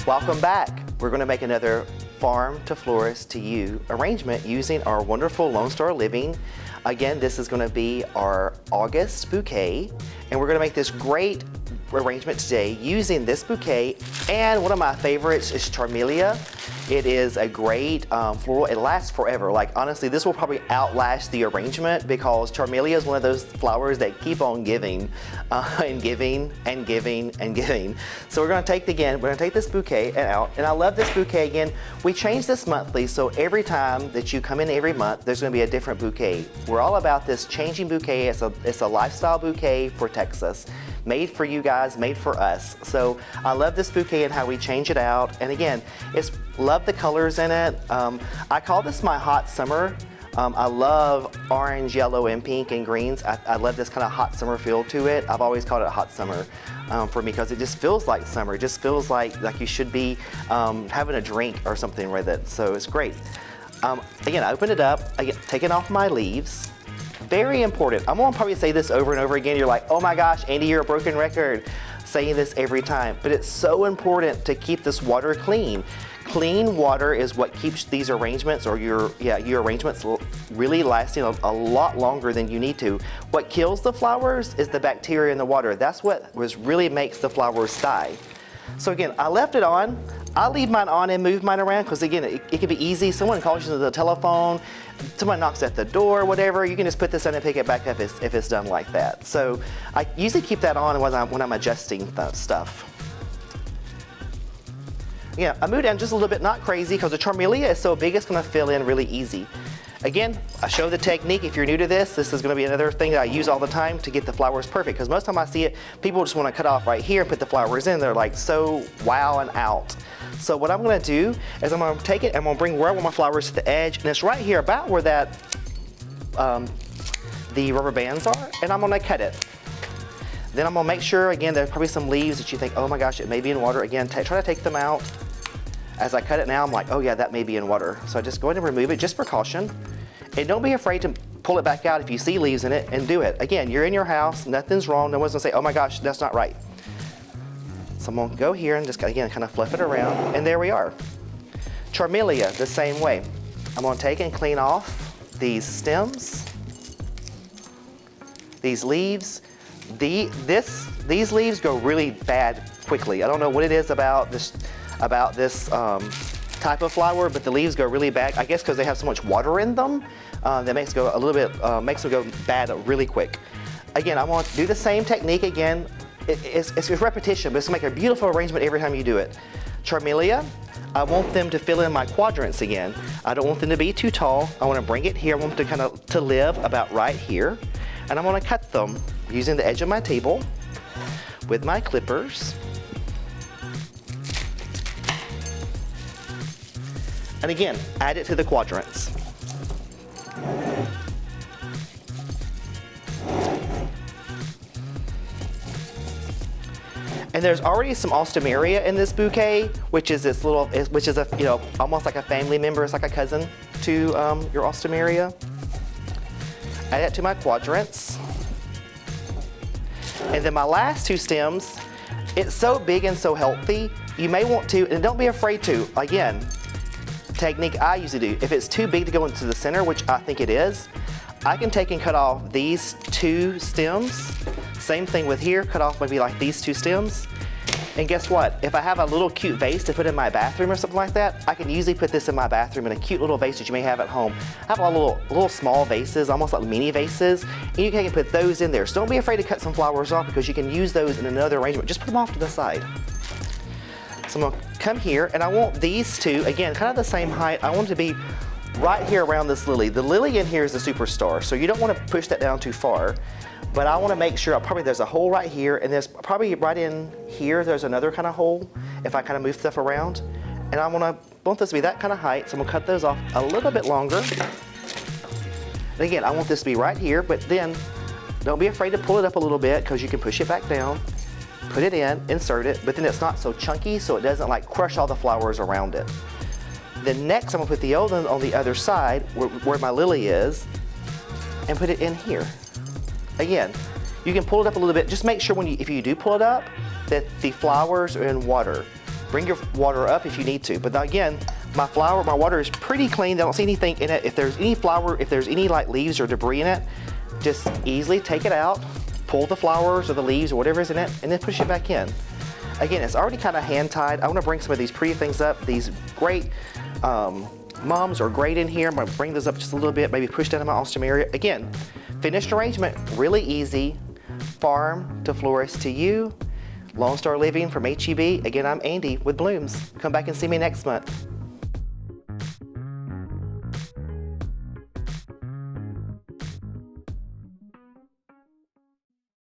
Welcome back. We're going to make another farm to florist to you arrangement using our wonderful Lone Star Living. Again, this is going to be our August bouquet, and we're going to make this great arrangement today using this bouquet, and one of my favorites is Charmelia. It is a great floral. It lasts forever. Like, honestly, this will probably outlast the arrangement because Charmelia is one of those flowers that keep on giving and giving and giving and giving. So we're going to take this bouquet out, and I love this bouquet. Again, we change this monthly, so every time that you come in every month, there's going to be a different bouquet. We're all about this changing bouquet. It's a lifestyle bouquet for Texas, made for you guys, made for us. So I love this bouquet and how we change it out. And again, love the colors in it. I call this my hot summer. I love orange, yellow, and pink and greens. I love this kind of hot summer feel to it. I've always called it a hot summer for me because it just feels like summer. It just feels like you should be having a drink or something with it. So it's great. Again, I opened it up, taking off my leaves. Very important. I'm gonna probably say this over and over again. You're like, oh my gosh, Andy, you're a broken record, saying this every time. But it's so important to keep this water clean. Clean water is what keeps these arrangements or your arrangements really lasting a lot longer than you need to. What kills the flowers is the bacteria in the water. That's what really makes the flowers die. So again, I left it on. I leave mine on and move mine around because again, it can be easy. Someone calls you to the telephone, someone knocks at the door, whatever. You can just put this on and pick it back up if it's done like that. So I usually keep that on when I'm adjusting stuff. Yeah, I moved down just a little bit, not crazy, because the Charmelia is so big it's going to fill in really easy. Again, I show the technique. If you're new to this is going to be another thing that I use all the time to get the flowers perfect, because most of the time I see it, people just want to cut off right here and put the flowers in. They're like so wow and out. So what I'm going to do is I'm going to take it and I'm going to bring where I want my flowers to the edge, and it's right here about where that the rubber bands are, and I'm going to cut it. Then I'm going to make sure, again, there's probably some leaves that you think, oh my gosh, it may be in water. Again, try to take them out. As I cut it now, I'm like, oh yeah, that may be in water. So I just go ahead and remove it just for caution. And don't be afraid to pull it back out if you see leaves in it and do it. Again, you're in your house, nothing's wrong. No one's gonna say, oh my gosh, that's not right. So I'm gonna go here and just, again, kind of fluff it around, and there we are. Charmelia, the same way. I'm gonna take and clean off these stems, these leaves. These leaves go really bad quickly. I don't know what it is about this type of flower, but the leaves go really bad. I guess because they have so much water in them, that makes them go bad really quick. Again, I want to do the same technique again. It's repetition, but it's gonna make a beautiful arrangement every time you do it. Charmelia, I want them to fill in my quadrants again. I don't want them to be too tall. I want to bring it here. I want them to live about right here, and I'm going to cut them using the edge of my table with my clippers. And again, add it to the quadrants. And there's already some Alstomeria in this bouquet, which is almost like a family member. It's like a cousin to your Alstomeria. Add it to my quadrants. And then my last two stems, it's so big and so healthy, you may want to, and don't be afraid to, again, technique I usually do. If it's too big to go into the center, which I think it is, I can take and cut off these two stems. Same thing with here, cut off maybe like these two stems. And guess what? If I have a little cute vase to put in my bathroom or something like that, I can usually put this in my bathroom in a cute little vase that you may have at home. I have a little small vases, almost like mini vases, and you can put those in there. So don't be afraid to cut some flowers off because you can use those in another arrangement. Just put them off to the side. So I'm gonna come here, and I want these two, again, kind of the same height. I want it to be right here around this lily. The lily in here is the superstar, so you don't want to push that down too far. But I want to make sure, probably there's a hole right here, and there's probably right in here, there's another kind of hole if I kind of move stuff around. And I want this to be that kind of height, so I'm going to cut those off a little bit longer. And again, I want this to be right here, but then don't be afraid to pull it up a little bit because you can push it back down, put it in, insert it, but then it's not so chunky so it doesn't like crush all the flowers around it. Then next, I'm going to put the old one on the other side where my lily is and put it in here. Again, you can pull it up a little bit. Just make sure if you do pull it up, that the flowers are in water. Bring your water up if you need to. But again, my water is pretty clean. I don't see anything in it. If there's any flower, if there's any like leaves or debris in it, just easily take it out, pull the flowers or the leaves or whatever is in it, and then push it back in. Again, it's already kind of hand tied. I want to bring some of these pretty things up. These great mums are great in here. I'm going to bring those up just a little bit, maybe push down in my ostomy area. Again, finished arrangement, really easy. Farm to florist to you. Lone Star Living from HEB. Again, I'm Andy with Blooms. Come back and see me next month.